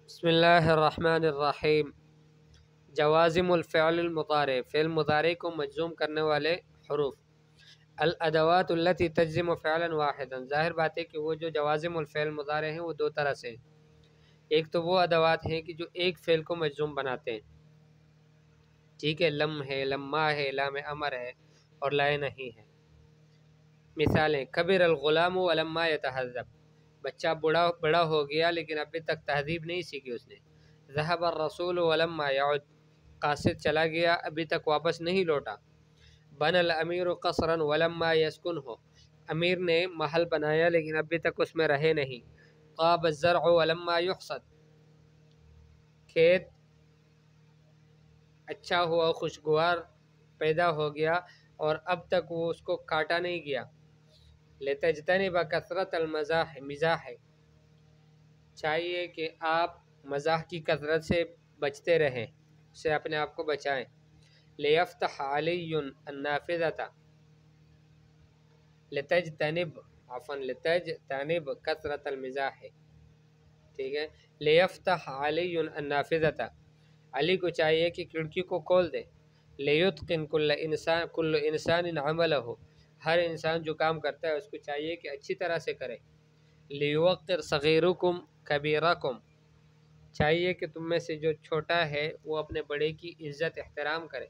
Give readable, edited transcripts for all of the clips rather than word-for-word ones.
بسم اللہ الرحمن الرحیم۔ جوازم الفعل المضارع، فعل مضارع کو مجزوم کرنے والے حروف۔ الادوات التي تجزم فعلا واحدا، ظاہر بات ہے کہ وہ جو جوازم الفعل مضارع ہیں وہ دو طرح سے ہیں۔ ایک تو وہ ادوات ہیں کہ جو ایک فعل کو مجزوم بناتے ہیں، ٹھیک ہے، لم ہے، لما ہے، لام امر ہے اور لائے نہیں ہے۔ مثالیں: کبر الغلام ولما یتہذب، بچہ بڑا ہو گیا لیکن ابھی تک تہذیب نہیں سیکھی اس نے۔ ذهب الرسول ولما يعد، قاصد چلا گیا ابھی تک واپس نہیں لوٹا۔ بنى الامیر قصرا ولما يسكنه، امیر نے محل بنایا لیکن ابھی تک اس میں رہے نہیں۔ طاب الزرع ولما يحصد، کھیت اچھا ہوا، خوشگوار پیدا ہو گیا اور اب تک وہ اس کو کاٹا نہیں گیا۔ لتجتنب کثرت مزاح، چاہیے کہ آپ مزاح کی کثرت سے بچتے رہیں، اس سے اپنے آپ کو بچائیں۔ لیفتح علی النافذة، لتجتنب کثرت المزاح، ٹھیک ہے۔ لیفتح علی النافذة، علی کو چاہیے کہ کھڑکی کو کھول دے۔ لیتقن کل انسان عملہ، ہر انسان جو کام کرتا ہے اس کو چاہیے کہ اچھی طرح سے کرے۔ لیوقر صغیرکم کبیرکم، چاہیے کہ تم میں سے جو چھوٹا ہے وہ اپنے بڑے کی عزت احترام کرے۔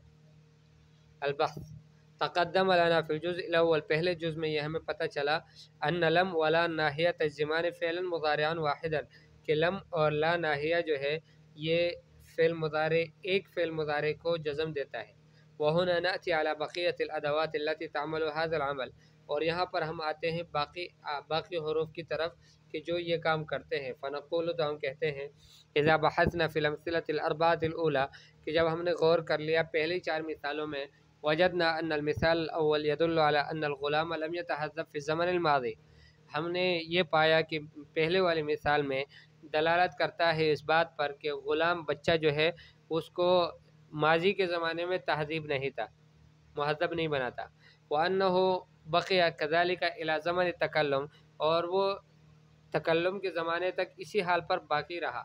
البحث، تقدم لنا فی الجزء الاول، پہلے جز میں یہ ہمیں پتہ چلا ان لم ولا ناہیہ تجزمان فعلا مضارعا واحدا، کہ لم اور لا ناہیہ جو ہے یہ فعل مضارع ایک فعل مضارع کو جزم دیتا ہے۔ وہنا نأتی علی بقیۃ الادوات التي تعمل هذا العمل، اور یہاں پر ہم آتے ہیں باقی حروف کی طرف کہ جو یہ کام کرتے ہیں۔ فنقول، تو ہم کہتے ہیں، اذا بحثنا فی الامثلۃ الاربعۃ الاولى، کہ جب ہم نے غور کر لیا پہلی چار مثالوں میں، وجدنا ان المثال الاول يدل على ان الغلام لم يتهذب في الزمن الماضي، ہم نے یہ پایا کہ پہلے والی مثال میں دلالت کرتا ہے اس بات پر کہ غلام بچہ جو ہے اس کو ماضی کے زمانے میں تہذیب نہیں تھا، مہذب نہیں بنا تھا۔ وَأَنَّهُ بَقِيَ كَذَلِكَ إِلَى زَمَنِ التَّكَلُّمِ، اور وہ تکلم کے زمانے تک اسی حال پر باقی رہا۔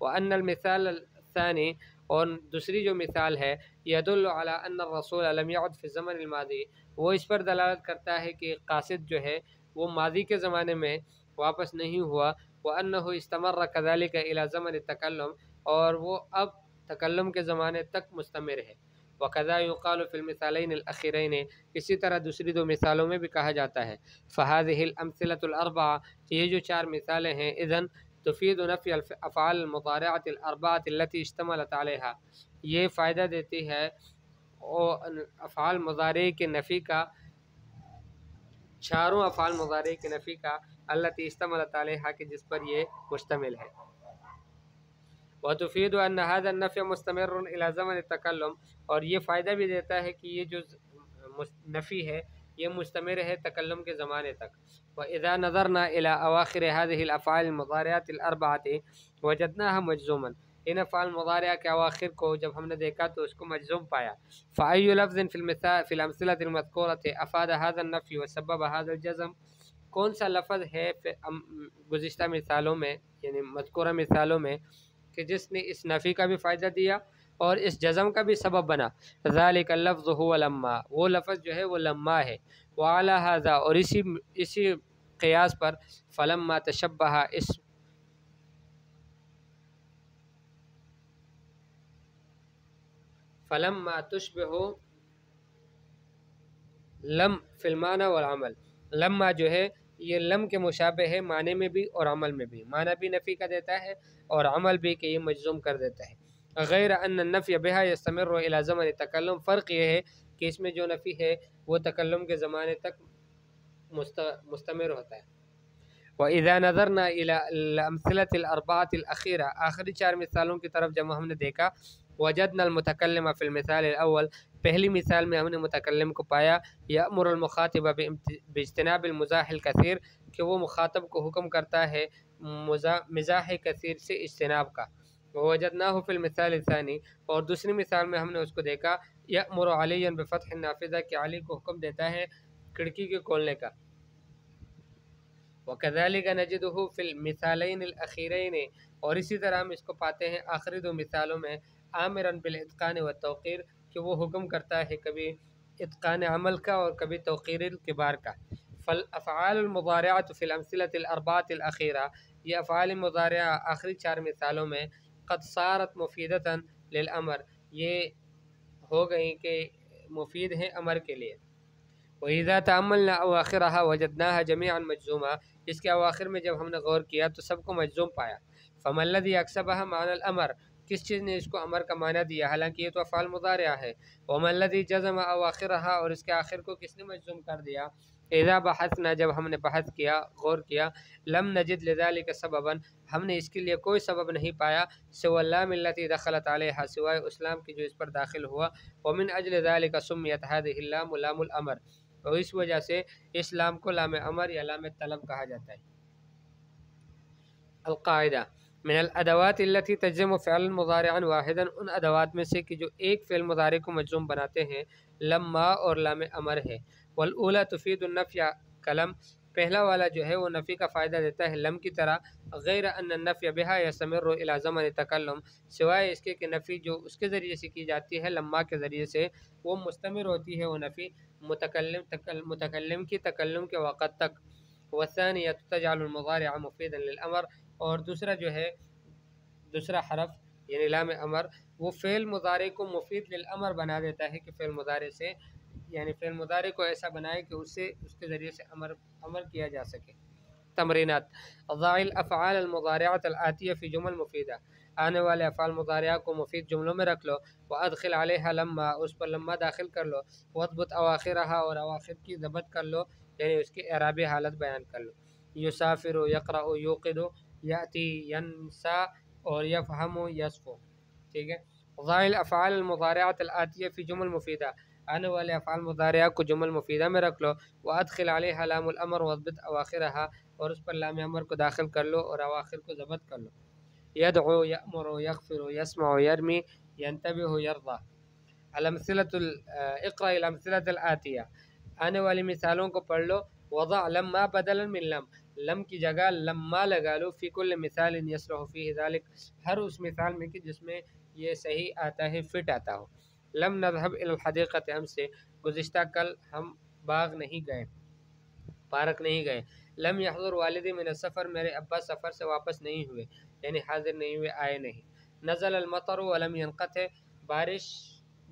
وَأَنَّ الْمِثَالَ الثَّانِي، اور دوسری جو مثال ہے، يَدُلُّ عَلَى أَنَّ الرَّسُولَ لَمْ يَعُدْ فِي الزَّمَنِ الْمَاضِي، وہ اس پر دلالت کرتا ہے کہ قاصد جو ہے وہ ماضی کے زمانے میں واپس نہیں ہوا۔ وَأَنَّهُ اسْتَمَرَّ كَذَلِكَ إِلَى زَمَنِ التَّكَلُّمِ، اور وہ اب تکلم کے زمانے تک مستمر ہے۔ وَكَذَا يُقَالُ فِي الْمِثَالَيْنِ الْأَخِيرَيْنِ، اسی طرح دوسری دو مثالوں میں بھی کہا جاتا ہے۔ فَهَذِهِ الْأَمْثِلَةُ الْأَرْبَعَةُ، یہ جو چار مثالیں ہیں، اذن تفید نفی الافعال المضارعۃ الاربعۃ التي اشتملت علیها، یہ فائدہ دیتی ہے افعال مضارع کے نفی کا، چاروں افعال مضارع کے نفی کا، التي اشتملت علیها، کہ جس پر یہ مشتمل ہے۔ وتفید ان هذا النفی مستمر الى زمن التکلم، اور یہ فائدہ بھی دیتا ہے کہ یہ جو نفی ہے یہ مستمر ہے تکلم کے زمانے تک۔ وَإِذَا نَظَرْنَا إِلَىٰ أَوَاخِرِ هَذِهِ الْأَفْعَالِ الْمُضَارِعَةِ الْأَرْبَعَةِ وَجَدْنَاهَا مَجْزُومًا، ان افعال مضارعہ کے اواخر کو جب ہم نے دیکھا تو اس کو مجزوم پایا۔ فَأَيُّ لَفْظٍ فِي الْأَمْثِلَةِ الْمَذْكُورَةِ أَفَادَ هَذَا النَّفْيَ وَسَبَّبَ هَذَا الْجَزْمَ، کون سا لفظ ہے گزشتہ مثالوں میں، یعنی مذکورہ مثالوں میں، کہ جس نے اس نفی کا بھی فائدہ دیا اور اس جزم کا بھی سبب بنا؟ ذالک اللفظ هو لما، وہ لفظ جو ہے وہ لما ہے۔ وعلی ھذا، اور اسی قیاس پر، فلما تشبہ، فلما تشبہ لم فی المعنی والعمل، لما جو ہے یہ لم کے مشابہ ہے معنی میں بھی اور عمل میں بھی، معنی بھی نفی کا دیتا ہے اور عمل بھی کہ یہ مجزوم کر دیتا ہے۔ غیر ان النفی بہا یستمر الی زمن التکلم، فرق یہ ہے کہ اس میں جو نفی ہے وہ تکلم کے زمانے تک مستمر ہوتا ہے۔ وَإِذَا نَظَرْنَا إِلَى الْأَمْثِلَةِ الْأَرْبَعَةِ الْأَخِيرَةِ، آخری چار مثالوں کی طرف جب ہم نے دیکھا، وجدنا المتکلم فی المثال الاول، پہلی مثال میں ہم نے متکلم کو پایا، یأمر المخاطب باجتناب المزاح الکثیر، کہ وہ مخاطب کو حکم کرتا ہے مزاح کثیر سے اجتناب کا۔ ووجدناہ فی المثال الثانی، اور دوسری مثال میں ہم نے اس کو دیکھا، یأمر علیا بفتح النافذہ، کہ علی کو حکم دیتا ہے کھڑکی کے کھولنے کا۔ وَكَذَلِكَ نَجِدُهُ فِي الْمِثَالَيْنِ الْأَخِيرَيْنِ، اور اسی طرح ہم اس کو پاتے ہیں آخری دو مثالوں میں آمرن بالاتقان و توقیر، کہ وہ حکم کرتا ہے کبھی اتقان عمل کا اور کبھی توقیر الکبار کا۔ فالافعال المضارعۃ فی الامثلۃ الاربعۃ الاخیرہ، یہ افعال مضارعہ آخری چار مثالوں میں قد صارت مفیدۃ للامر، یہ ہو گئی کہ مفید ہیں امر کے لیے۔ وَإِذَا تَأَمَّلْنَا أَوَاخِرَهَا وَجَدْنَاهَا جَمِيعًا مَجْزُومًا، اس کے اواخر میں جب ہم نے غور کیا تو سب کو مجزوم پایا۔ فَمَا الَّذِي أَكْسَبَهَا مَعْنَى الْأَمْرِ، کس چیز نے اس کو امر کا معنی دیا، حالانکہ یہ تو افعال مضارعہ ہے۔ وَمَا الَّذِي جَزَمَ أَوَاخِرَهَا، اور اس کے آخر کو کس نے مجزوم کر دیا۔ اذا بحثنا، جب ہم نے بحث کیا، غور کیا، لم نجد لذلك سببا، ہم نے اس کے لیے کوئی سبب نہیں پایا، سوى اللام التي دخلت عليها، سوائے اس لام کی جو اس پر داخل ہوا۔ ومن اجل ذلك سميت هذه اللام لام الامر، اور اس وجہ سے اس لام کو لام امر یا لام طلب کہا جاتا ہے۔ القاعدہ من الادوات التي تجزم فعلا مضارعا واحدا، ان ادوات میں سے کہ جو ایک فعل مضارع کو مجزوم بناتے ہیں لما اور لام امر ہے۔ والاولى تفید النفی کلم، پہلا والا جو ہے وہ نفی کا فائدہ دیتا ہے لم کی طرح، غیر ان النفی بها يستمر الى زمن تکلم، سوائے اس کے کہ نفی جو اس کے ذریعے سے کی جاتی ہے لما کے ذریعے سے، وہ مستمر ہوتی ہے وہ نفی متکلم کی تکلم کے وقت تک۔ والثانیہ تجعل المضارع مفیدا للامر، اور دوسرا جو ہے دوسرا حرف یعنی لام امر، وہ فعل مضارع کو مفید للامر بنا دیتا ہے، کہ فعل مضارع سے یعنی فعل مضارع کو ایسا بنائے کہ اس سے اس کے ذریعے سے امر کیا جا سکے۔ تمرینات: ضع الافعال المضارعۃ الآتیہ فی جمل مفیدہ، آنے والے افعال مضارعہ کو مفید جملوں میں رکھ لو۔ وادخل علیہا لما، اس پر لما داخل کر لو۔ واضبط اواخرها، اور اواخر کی ضبط کر لو، یعنی اس کی اعرابی حالت بیان کر لو۔ یسافر، یقرأ، یوقد، یأتی، ینسا، اور یفہم، یصفو، ٹھیک ہے۔ ضع الافعال المضارعۃ الآتیہ فی جمل مفیدہ، آنے والے افعال مضارعہ کو جمل مفیدہ میں رکھ لو۔ وادخل علیہا لام الامر واضبط اواخرها، اور اس پر لام امر کو داخل کر لو اور اواخر کو ضبط کر لو۔ یدعو، یأمر، یغفر، یسمع، یرمی، ینتبہ، یرضی۔ اقرأ الامثلۃ الآتیہ، آنے والی مثالوں کو پڑھ لو۔ وضع لما بدلا من لم، لم کی جگہ لما لگا لو۔ فی کل مثال یصلح فیہ ذلک، ہر اس مثال میں کہ جس میں یہ صحیح آتا ہے، فٹ آتا ہو۔ لم نذهب الى الحدیقۃ، ہم سے گزشتہ کل ہم باغ نہیں گئے، پارک نہیں گئے۔ لم يحضر والدی من السفر، میرے ابا سفر سے واپس نہیں ہوئے، یعنی حاضر نہیں ہوئے، آئے نہیں۔ نزل المطر ولم ينقطع، بارش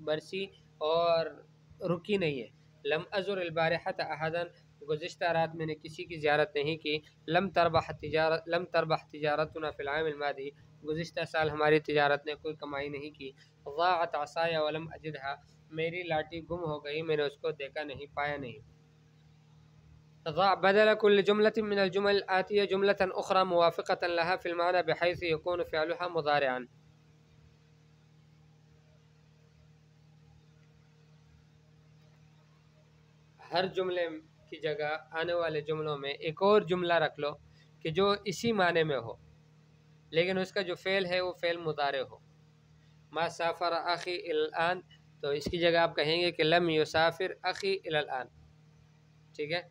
برسی اور رکی نہیں ہے۔ لم ازر البارحۃ احدا، گزشتہ رات میں نے کسی کی زیارت نہیں کی۔ لم تربح تجارتنا فی العام الماضی، گزشتہ سال ہماری تجارت نے کوئی کمائی نہیں کی۔ ضاعت عصای ولم اجدها، میری لاٹھی گم ہو گئی، میں نے اس کو دیکھا نہیں، پایا نہیں۔ ضع بدل كل جملة من الجمل الآتية جملة أخرى موافقة لها في المعنى بحيث يكون فعلها مضارعا۔ ہر جملے کی جگہ آنے والے جملوں میں ایک اور جملہ رکھ لو کہ جو اسی معنی میں ہو، لیکن اس کا جو فعل ہے وہ فعل مضارع ہو۔ ما سافر اخی الی الان، تو اس کی جگہ آپ کہیں گے کہ لم یسافر اخی الی الان، ٹھیک ہے۔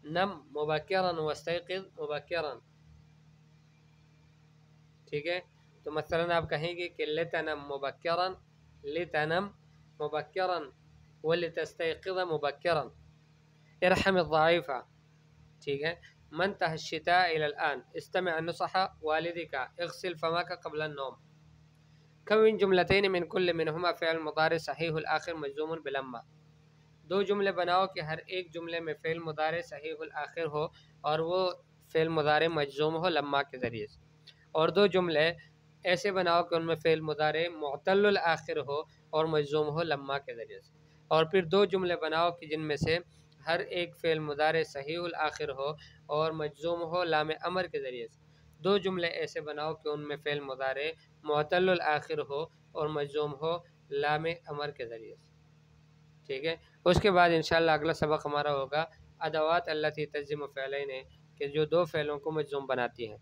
نم مبکرا واستيقظ مبکرا، ٹھیک ہے۔ تو مثلا آپ کہیں گے کہ لتنم مبکرا، لتنم مبکرا ولتستيقظ مبکرا۔ ارحم الضعیف، ٹھیک ہے۔ منتهى الشتاء الى الان، استمع نصح والدك، اغسل فمك قبل النوم۔ كون جملتين من كل منهما فعل مضارع صحیح الآخر مجزوم بلما، دو جملے بناؤ کہ ہر ایک جملے میں فعل مضارع صحیح الآخر ہو اور وہ فعل مضارع مجزوم ہو لما کے ذریعے سے، اور دو جملے ایسے بناؤ کہ ان میں فعل مضارع معتل الآخر ہو اور مجزوم ہو لما کے ذریعے سے، اور پھر دو جملے بناؤ کہ جن میں سے ہر ایک فعل مضارع صحیح الآخر ہو اور مجزوم ہو لام امر کے ذریعے سے، دو جملے ایسے بناؤ کہ ان میں فعل مضارع معتل الآخر ہو اور مجزوم ہو لام امر کے ذریعے سے، ٹھیک ہے۔ اس کے بعد انشاءاللہ اگلا سبق ہمارا ہوگا ادوات التی تجزم فعلین، کہ جو دو فعلوں کو مجزوم بناتی ہیں۔